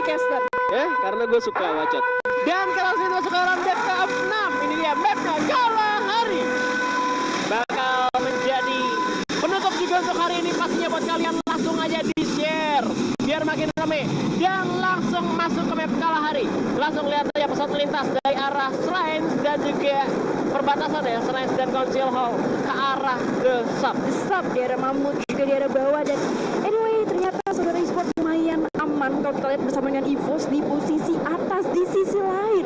caster? Karena gue suka bacot. Dan kalau saya masuk ke dalam map ke-6, ini dia mapnya Kalahari. Bakal menjadi penutup juga untuk hari ini. Pastinya buat kalian langsung aja di-share biar makin rame. Dan langsung masuk ke map Kalahari. Langsung lihat aja pesawat melintas dari arah Shrines dan juga perbatasan ya, Shrines dan Council Hall ke arah The Sub. The Sub di arah Mamut, juga di arah bawah. Dan anyway, ternyata saudara e-sport lumayan aman kalau kita lihat bersama dengan EVOS di posisi atas. Di sisi lain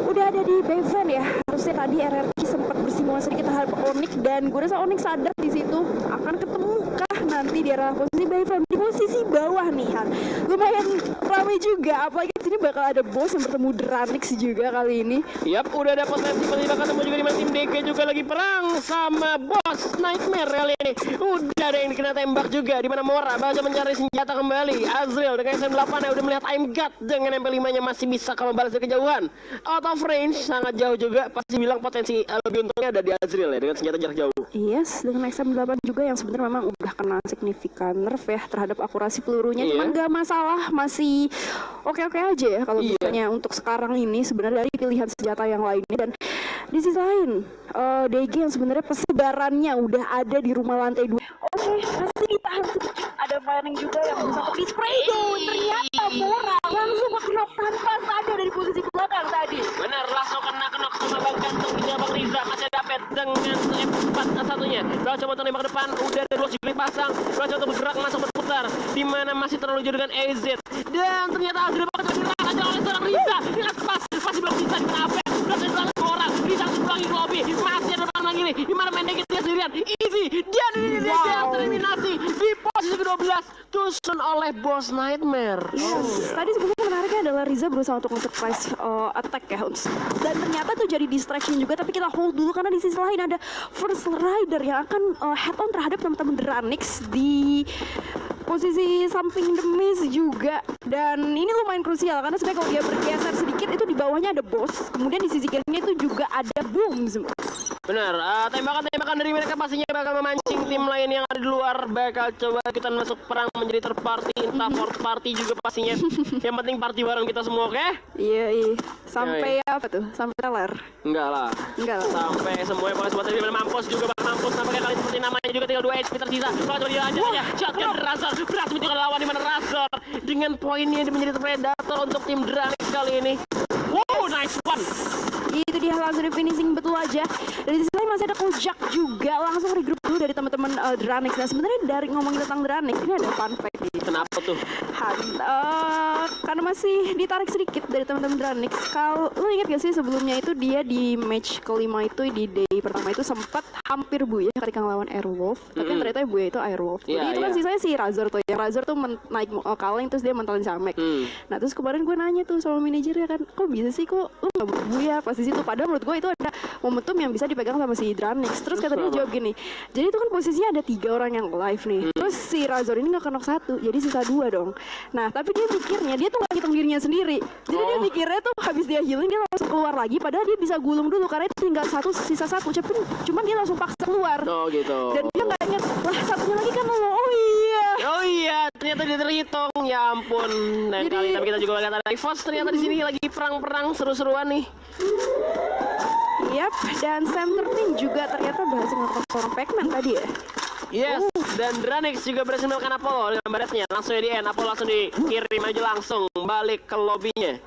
udah ada di Bevan ya. Harusnya tadi RRQ sempat bersinggungan sedikit terhadap Onyx, dan gue rasa Onyx sadar di situ akan ketemu kah nanti di arah posisi Bevan di posisi bawah nih Han. Lumayan ramai juga, apalagi di sini bakal ada bos yang bertemu Dranix juga kali ini. Yap, udah ada potensi bakal ketemu juga di tim DG juga lagi perang sama bos Nightmare kali ini. Udah ada yang kena tembak juga di mana Mora baca mencari senjata kembali. Azrael dengan SM8 yang udah melihat I'm God dengan MP5-nya masih bisa kalau balas dari kejauhan. Out of range sangat jauh juga, pasti bilang potensi lebih untungnya ada di Azrael ya dengan senjata jarak jauh. Yes, dengan XM8 juga yang sebenarnya memang udah kena signifikan nerf ya terhadap akurasi pelurunya. Cuman gak masalah, masih oke-oke aja ya kalau misalnya untuk sekarang ini sebenarnya dari pilihan senjata yang lainnya. Dan di sisi lain, DG yang sebenarnya persebarannya udah ada di rumah lantai 2. Oke, pasti ditahan sedikit. Ada firing juga yang bisa di spray down. Ternyata Mora langsung knock tanpa sadar dari posisi belakang tadi. Benar, langsung kena knock sama Bang Gantung di Bang Riza. Masih dapat dengan M4 satunya. Kalau coba tembak ke depan, udah ada dua jigli pasang. Kalau coba bergerak langsung berputar. Di mana masih terlalu jauh dengan AZ. Dan ternyata Azrael bakal diserang aja oleh seorang Riza. Dengan masih belum bisa di apa? Berhasil dilakukan ke orang. Riza pulang ke lobby. Masih ada depan lagi nih. Di mana Mendek dia sendirian. Easy. Dia tereliminasi di posisi ke-12. Tusun oleh bos Nightmare. Tadi sebenarnya menariknya adalah Riza berusaha untuk nge-surprise attack ya. Dan ternyata tuh jadi distraction juga. Tapi kita hold dulu karena di sisi lain ada First Rider yang akan head on terhadap teman-teman Dranix di posisi samping The Miz juga. Dan ini lumayan krusial karena sebenarnya kalau dia bergeser sedikit itu di bawahnya ada bos. Kemudian di sisi kirinya itu juga ada Booms. Benar, tembakan-tembakan dari mereka pastinya bakal memancing tim lain yang ada di luar. Bakal coba kita masuk perang menjadi third party, entah fourth party juga pastinya. Yang penting party bareng kita semua, oke? Iya. Sampai apa tuh? Sampai teler? Enggak lah. Sampai semuanya pokoknya semua tadi mampus juga bakal mampus. Sampai kali seperti namanya juga tinggal 2 HP tersisa. Kalau coba dia aja shotgun Razor berhasil menunjukkan lawan di mana Razor dengan poinnya dia menjadi predator untuk tim Dranix kali ini. Wow, nice one. Itu dia langsung di finishing betul aja. Dan di sisi lain masih ada Kojak juga langsung regroup dulu dari teman-teman Dranix. Nah sebenarnya dari ngomongin tentang Dranix ini ada fun fact nih. Kenapa tuh? Karena masih ditarik sedikit dari teman-teman Dranix. Kalau lu ingat gak sih sebelumnya itu dia di match kelima itu di day pertama itu sempat hampir buya ketika ngelawan Airwolf. Tapi ternyata buya itu Airwolf. Jadi itu kan sisanya si Razor tuh. Yang Razor tuh naik kaleng terus dia mentalin Samek. Nah terus kemarin gue nanya tuh sama manajernya kan, kok bisa sih kok lu gak berbuya pas di situ? Padahal menurut gue itu ada momentum yang bisa dipegang sama si Dranix. Terus kata dia jawab gini, jadi itu kan posisinya ada 3 orang yang live nih. Terus si Razor ini gak kena 1, jadi sisa 2 dong. Nah tapi dia mikirnya, dia tuh gak hitung dirinya sendiri. Jadi dia mikirnya tuh habis dia healing dia langsung keluar lagi. Padahal dia bisa gulung dulu karena itu tinggal sisa 1. Cuman dia langsung paksa keluar. Oh gitu. Dan dia gak inget, lah satunya lagi kan lo. Oh iya, ternyata dia terhitung. Ya ampun. Dan kali tapi kita juga lihat ada EVOS ternyata di sini lagi perang-perang seru-seruan nih. Yap, dan center team juga ternyata berhasil melakukan seorang Pac-Man tadi ya. Yes, dan Dranix juga berhasil melakukan Apollo dengan baretnya. Langsung di end, Apollo langsung dikirim aja langsung balik ke lobbynya.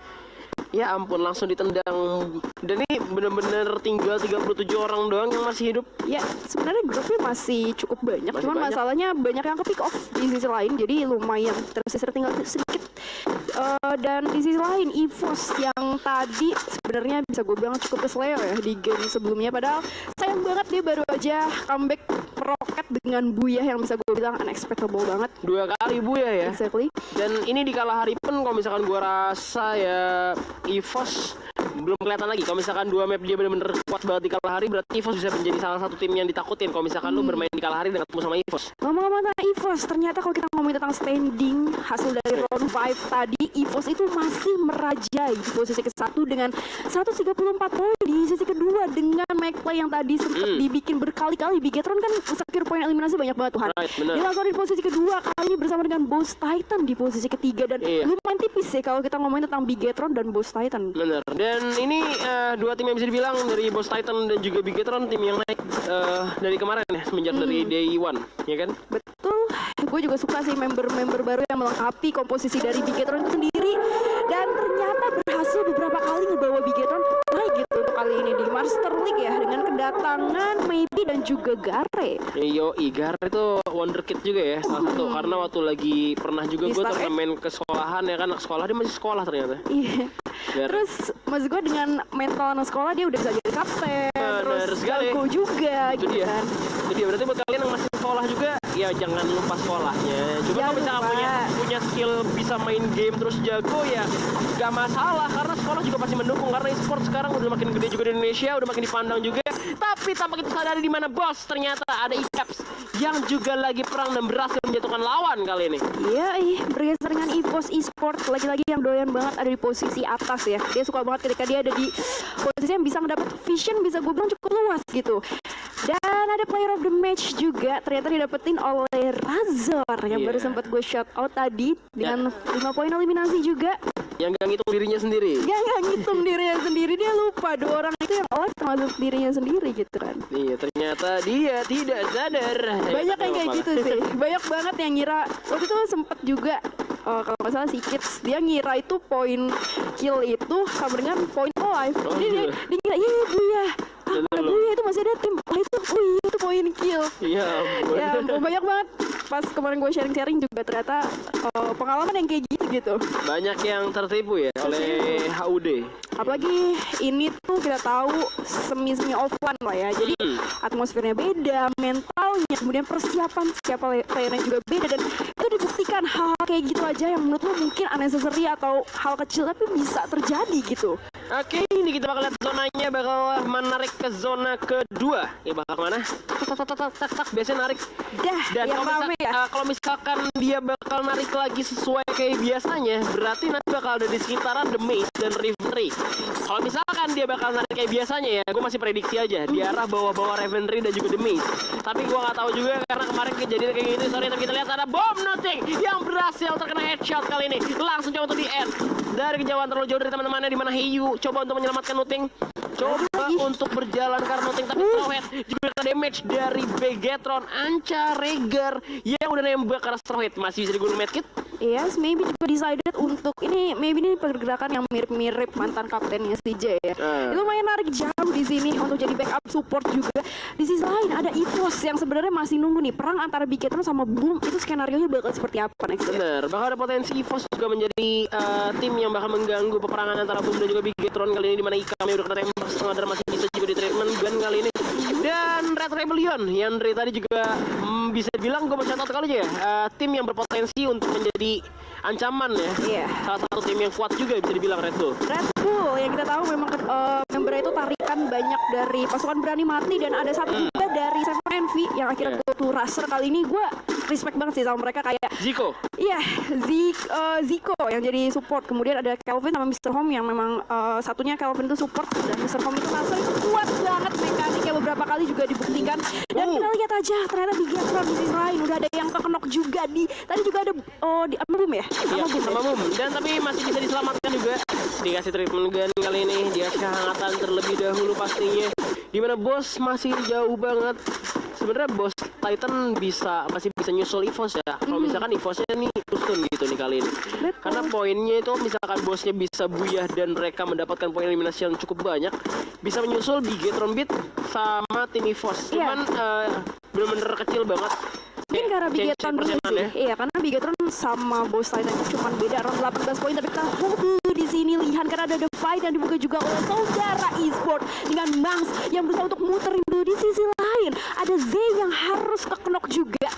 Ya ampun, langsung ditendang. Dan ini bener-bener tinggal 37 orang doang yang masih hidup. Ya, sebenarnya grupnya masih cukup banyak. Cuman masalahnya banyak yang ke pick off di sisi lain. Jadi lumayan tersisir tinggal sedikit. Dan di sisi lain EVOS yang tadi sebenarnya bisa gue bilang cukup kesleo ya di game sebelumnya. Padahal sayang banget dia baru aja comeback meroket dengan Buyah yang bisa gue bilang unexpectable banget. 2 kali Buyah ya. Exactly. Dan ini di Kalahari pun kalau misalkan gue rasa ya EVOS belum kelihatan lagi. Kalau misalkan dua map dia benar-benar kuat banget di Kalahari, berarti EVOS bisa menjadi salah satu tim yang ditakutin kalau misalkan lu bermain di Kalahari dengan ketemu sama EVOS. Ngomong-ngomong tentang EVOS, ternyata kalau kita ngomongin tentang standing hasil dari round 5 tadi, EVOS itu masih merajai di posisi ke-1 dengan 134 poin, di sisi kedua dengan McPlay yang tadi sempat dibikin berkali-kali. Bigetron kan secure poin eliminasi banyak banget Tuhan. Dia langsung di posisi kedua, kali ini bersama dengan Boss Titan di posisi ketiga, dan lumayan tipis ya kalau kita ngomongin tentang Bigetron dan Boss Titan. Bener. Dan ini dua tim yang bisa dibilang dari Boss Titan dan juga Bigetron, tim yang naik dari kemarin ya, semenjak dari day one, ya kan? Betul. Gue juga suka sih member-member baru yang melengkapi komposisi dari Bigetron itu sendiri, dan ternyata berhasil beberapa kali ngebawa Bigetron naik gitu untuk kali ini di Master League ya, dengan kedatangan Maybe dan juga Gare. Yo, Gare itu wonderkid juga ya, salah satu, karena waktu lagi pernah juga gue turnamen ke sekolahan ya kan, anak sekolah, dia masih sekolah ternyata. Iya. Terus maksud gue dengan mental anak sekolah dia udah bisa jadi kapten, terus jago juga gitu kan. Itu dia, berarti buat kalian yang masih sekolah juga ya jangan lupa sekolahnya. Cuma kalau misalnya punya skill bisa main game terus jago ya gak masalah, karena sekolah juga pasti mendukung, karena e-sport sekarang udah makin gede juga di Indonesia, udah makin dipandang juga. Tapi tanpa kita sadari di mana bos, ternyata ada ECAPS yang juga lagi perang dan berhasil menjatuhkan lawan kali ini. Iya, bergeser dengan EVOS Esports, lagi-lagi yang doyan banget ada di posisi atas ya. Dia suka banget ketika dia ada di posisi yang bisa mendapat vision, bisa gue bilang cukup luas gitu. Dan ada player of the match juga ternyata didapetin oleh Razor yang baru sempat gue shout out tadi dengan 5 poin eliminasi juga. Yang gak ngitung dirinya sendiri. Gak ngitung dirinya sendiri, dia lupa dua orang itu yang oleh termasuk dirinya sendiri gitu kan. Iya, ternyata dia tidak sadar. Banyak yang kayak gitu sih, banyak banget yang ngira. Waktu itu sempet juga kalau nggak salah si Kids, dia ngira itu poin kill itu sama dengan poin live. Jadi dia ngira, iya Buya, Buya itu masih ada tim, itu poin kill. Iya ampun. Ya ampun, banyak banget. Pas kemarin gue sharing-sharing juga ternyata pengalaman yang kayak gitu. Banyak yang tertipu ya oleh HUD. Apalagi ini tuh kita tahu semi offline lah ya. Jadi atmosfernya beda, mentalnya, kemudian persiapan siapa playernya juga beda, dan itu dibuktikan hal kayak gitu aja yang menurut lo mungkin unnecessary atau hal kecil tapi bisa terjadi gitu. Oke, ini kita bakal lihat zonanya bakal menarik ke zona kedua. Ya bakal kemana? Tak, biasanya narik. Dan kalau misalkan dia bakal narik lagi sesuai kayak biasanya, berarti nanti bakal ada di sekitaran The Maze dan Revelry. Kalau misalkan dia bakal narik kayak biasanya ya, gue masih prediksi aja di arah bawah-bawah Revelry dan juga The Maze. Tapi gue nggak tahu juga karena kemarin kejadian kayak gitu. Sorry, tapi kita lihat ada Bomb Nothing yang berhasil terkena headshot kali ini. Langsung coba untuk di end dari kejauhan terlalu jauh dari teman-temannya, di mana Hiyu coba untuk menyelamatkan Nothing. Coba untuk berjalan karena Nothing, tapi Strawhead juga kena damage dari Bigetron. Anca Reger yang udah nembak karena Strawhead masih bisa digulung medkit. Yes, Maybe juga decided untuk ini, Maybe ini pergerakan yang mirip-mirip mantan kaptennya CJ ya. Itu lumayan narik jauh di sini untuk jadi backup support juga. Di sisi lain ada EVOS yang sebenarnya masih nunggu nih perang antara Bigetron sama Boom, itu skenario nya bakal seperti apa next ya? Bener, bakal ada potensi EVOS juga menjadi tim yang bakal mengganggu peperangan antara Boom dan juga Bigetron kali ini, di mana Ikame udah kena tembak setengah dan masih bisa juga di treatment gun kali ini. Dan Red Rebellion yang dari tadi juga bisa dibilang gue mau catat kali aja ya, tim yang berpotensi untuk menjadi ancaman ya. Salah satu tim yang kuat juga bisa dibilang Red Bull. Red Bull yang kita tahu memang membernya itu tarikan banyak dari pasukan berani mati, dan ada satu juga dari Seven Envy yang akhirnya go to Racer. Kali ini gue respect banget sih sama mereka, kayak Zico. Iya, Zico yang jadi support. Kemudian ada Kelvin sama Mr. Home yang memang satunya Kelvin itu support dan Mr. Home itu Racer. Itu kuat banget mekaniknya, beberapa kali juga dibuktikan. Dan kita lihat aja ternyata di Bigetron di sisi lain udah ada yang kekenok juga di tadi juga ada di Boom ya. Iya, sama Boom. Dan tapi masih bisa diselamatkan juga. Dikasih treatment gun kali ini, dia kehangatan terlebih dahulu pastinya. Dimana bos masih jauh banget. Sebenarnya bos Titan masih bisa nyusul EVOS ya. Kalau misalkan EVOSnya nih Houston gitu nih kali ini. Karena poinnya itu misalkan bosnya bisa buyah dan mereka mendapatkan poin eliminasi yang cukup banyak, bisa menyusul Bigetron Beat sama tim EVOS. Cuman bener-bener kecil banget. Mungkin karena Bigetron dulu sih. Iya, karena Bigetron sama Boss Titan itu cuma beda around 18 poin, tapi kita di sini lihat karena ada The Fight yang dibuka juga oleh saudara e-sport dengan Mangs yang berusaha untuk muterin dulu. Di sisi lain ada Z yang harus kekenok juga.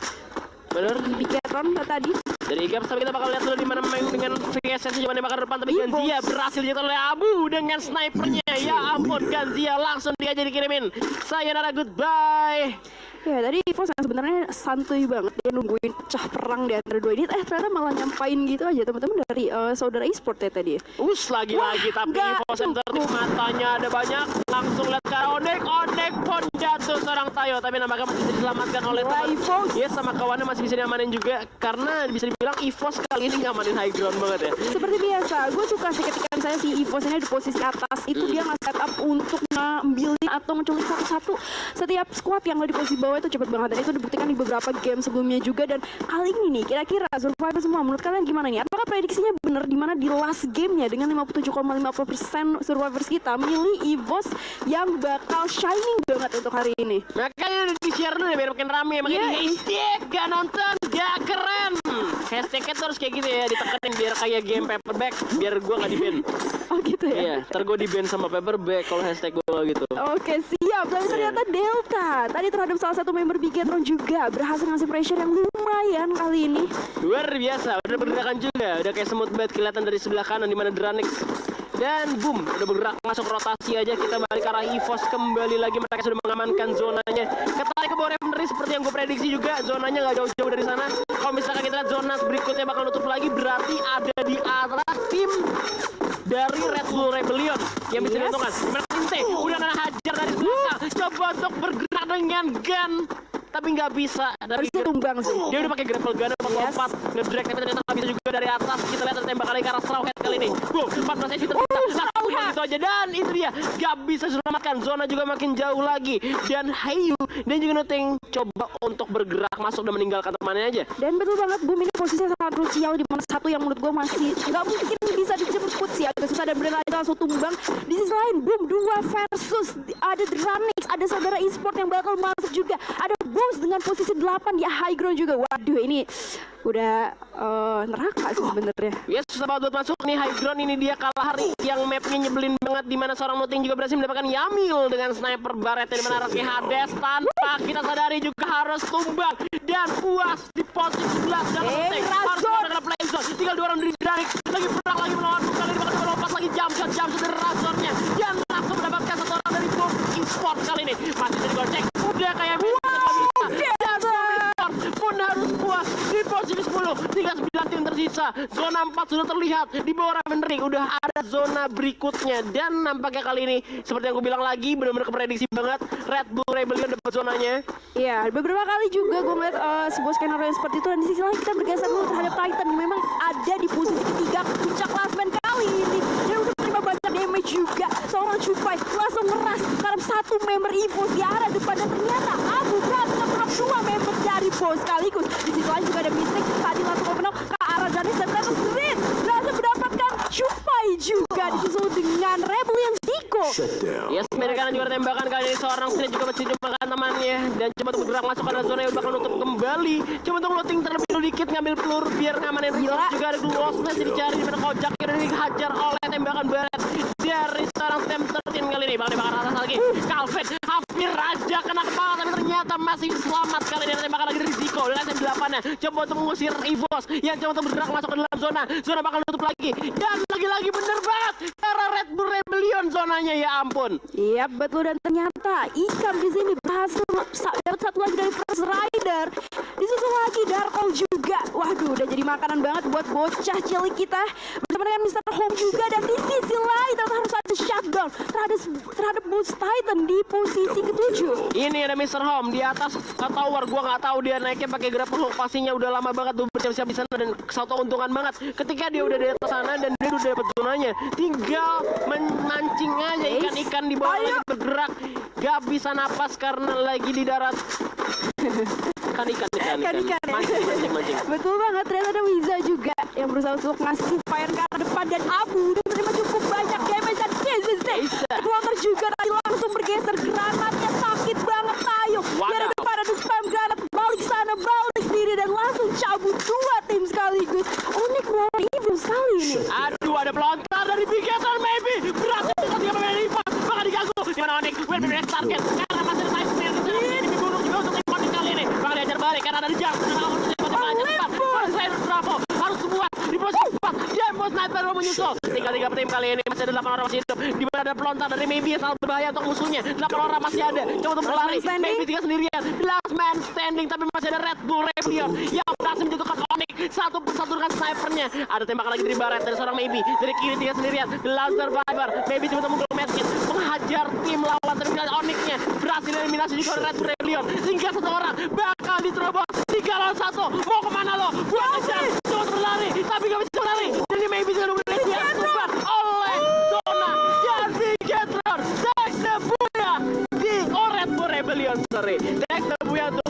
Bener. Bigetron Baron tadi. Dari Gaps tapi kita bakal lihat dulu di mana main dengan VSS cuma nembak ke depan tapi Ganzia berhasil dijatuh oleh Abu dengan snipernya. Ya ampun, Ganzia langsung dia jadi kirimin. Sayonara goodbye. Ya tadi Evos yang sebenarnya santuy banget, dia nungguin pecah perang di antara dua ini, ternyata malah nyampain gitu aja teman-teman dari saudara e-sport ya tadi. Lagi-lagi tapi Evos yang tertib matanya ada banyak, langsung lihat ke Onek pun jatuh seorang Tayo, tapi nampaknya masih bisa diselamatkan oleh teman. Ya sama kawannya masih bisa diamanin juga karena bisa dibilang Evos kali ini ngamanin high ground banget ya. Seperti biasa, gue suka sih ketika misalnya si Evos ini di posisi atas itu dia nge-set up untuk ngambilin atau menculik satu-satu setiap squad yang ada di posisi bawah itu cepet banget, dan itu dibuktikan di beberapa game sebelumnya juga. Dan kali ini nih kira-kira Survivor semua menurut kalian gimana nih? Apakah prediksinya bener di mana di last gamenya dengan 57,50% Survivors kita milih Evos yang bakal shining banget untuk hari ini? Makanya di-share dulu ya biar makin rame. Makanya di hashtag gak nonton gak keren. Hashtagnya terus kayak gitu ya, ditekenin biar kayak game paperback, biar gue gak di-ban. Oh gitu ya? Iya, ntar gue di-ban sama paperback kalau hashtag gue gitu. Oke siap, tapi ternyata Delta tadi terhadap salah satu member Bigetron juga berhasil ngasih pressure yang lumayan kali ini. Luar biasa, udah bergerakan juga, udah kayak semut banget kelihatan dari sebelah kanan di mana Dranix. Dan boom, udah bergerak masuk rotasi aja, kita balik ke arah Evos kembali lagi, mereka sudah mengamankan zonanya. Ketarik ke bawah refinery seperti yang gue prediksi juga, zonanya nggak jauh-jauh dari sana. Kalau misalkan kita lihat zona berikutnya bakal nutup lagi, berarti ada di arah tim dari Red Bull Rebellion yang bisa diuntungkan. Dimana Tinte udah kena hajar dari belakang, coba untuk bergerak dengan gun tapi nggak bisa. Harusnya tumbang sih. Dia udah pakai grapple gun 4 ngedrag tapi ternyata nggak bisa juga dari atas. Kita lihat ada tembakan dari ke arah Straw Hat kali ini. Boom, 14 HP tersisa. Gitu aja, dan itu dia nggak bisa diselamatkan. Zona juga makin jauh lagi, dan Hayu dan juga Nothing coba untuk bergerak masuk dan meninggalkan temannya aja. Dan betul banget, Boom ini posisinya sangat krusial di mana satu yang menurut gue masih nggak mungkin bisa dijemput sih, agak susah, dan benar aja langsung tumbang. Di sisi lain Boom 2 versus ada Dranix, ada saudara e-sport yang bakal masuk juga, ada Boos dengan posisi 8 di high ground juga. Waduh, ini udah neraka sih sebenarnya. Yes, susah banget buat masuk nih high ground. Ini dia kalah hari yang mapnya nyebelin banget, di mana seorang Nothing juga berhasil mendapatkan Yamil dengan sniper baret di mana arahnya Hades tanpa kita sadari juga harus tumbang, dan puas di posisi 11 dan Nothing harus melakukan play zone. Tinggal 2 orang dari Dranix lagi perang lagi melawan kali ini, bakal lepas lagi jump shot dari Razornya, dan langsung mendapatkan satu orang dari Boom e-sport kali ini. Masih jadi gocek, udah kayak bisa. Pun harus puas di posisi 10, tinggal 9 tim tersisa. Zona 4 sudah terlihat di bawah Ravenry, udah ada zona berikutnya, dan nampaknya kali ini seperti yang gue bilang lagi, benar-benar keprediksi banget Red Bull Rebellion dapat zonanya. Iya, beberapa kali juga gue melihat sebuah skenario yang seperti itu, dan di sisi lain kita bergeser dulu terhadap Titan yang memang ada di posisi ketiga puncak klasmen kali ini, dan udah menerima banyak damage juga. Seorang Cupai langsung meras terhadap satu member Evos di arah depan, dan ternyata Abu berhasil menangkap 2 member dari Boss sekaligus. Di sisi lain juga ada Mystic tadi langsung open up ke arah Janis, dan ternyata Street berhasil mendapatkan Cupai juga, disusul dengan Rebellion Zico. Yes, mereka juga tembakan kali ini, seorang Street juga masih jumpakan temannya, dan coba untuk bergerak masuk ke zona yang bakal nutup kembali. Coba untuk Nothing terlebih dulu dikit ngambil peluru biar ngamanin Resource juga. Ada dua Osnes dicari di mana Kojak yang dihajar oleh tembakan baret dari seorang Stem 13 kali ini. Bakal dibakar atas lagi Calvin, hampir aja kena kepala tapi ternyata masih selamat. Kali ini ada tembakan lagi dari Zico dengan SM8-nya. Coba untuk mengusir Evos yang coba untuk bergerak masuk ke dalam zona. Zona bakal nutup lagi, dan lagi-lagi bener banget karena Red Bull Rebellion zonanya, ya ampun. Iya betul, dan ternyata Ikam di sini berhasil dapat satu lagi dari First Rider. Disusul lagi Darko juga. Waduh, udah jadi makanan banget buat bocah cilik kita bersama dengan Mr. Home juga. Dan di sisi lain ternyata harus ada shutdown terhadap Boss Titan di posisi ke-7. Ini ada Mr. Home di atas tower. Gua nggak tahu dia naiknya pakai grapple hook, pastinya udah lama banget tuh bersiap-siap di sana, dan satu keuntungan banget ketika dia udah di atas sana dan dia udah dapat zonanya. Tinggal memancing aja ikan-ikan di bawah lagi bergerak, gak bisa napas karena lagi di darat. Ikan. Mancing. Betul banget, ternyata ada Wiza juga yang berusaha untuk ngasih fire ke arah depan, dan Abu udah menerima cukup banyak damage, dan Clover juga tadi langsung bergeser, granatnya sakit banget Tayo. Di arah depan ada spam granat, balik sana, balik sendiri, dan langsung cabut 2 tim sekaligus. Unik banget Evil sekali ini. Aduh, ada pelontar dari Bigetron maybe. Berhasil dengan 3 pemain Ivan, bakal diganggu. Dimana Onik, well target karena masih ada Tyson yang dibunuh juga untuk tim Onik kali ini. Bakal diajar balik karena ada di jam. Rebel menyusul. Tinggal 3 tim kali ini, masih ada 8 orang masih hidup. Di mana ada pelontar dari Maybe yang sangat berbahaya untuk musuhnya. 8 orang masih ada. Coba untuk berlari. Maybe tinggal sendirian. Last man standing, tapi masih ada Red Bull Rebellion yang berhasil menjatuhkan Onyx satu persatu dengan snipernya. Ada tembakan lagi dari barat dari seorang Maybe. Dari kiri tinggal sendirian. The last survivor. Maybe coba untuk medkit menghajar tim lawan, tapi Onyxnya berhasil eliminasi juga oleh Red Bull Rebellion. Tinggal 1 orang bakal diterobos. 3 lawan 1. Mau kemana lo? Buat ngejar. Coba berlari, tapi gak bisa berlari. Jadi Maybe sudah mengenai dia oleh Zona dan Bigetron. Dex the Buya di Red Bull Rebellion. Dex the Buya untuk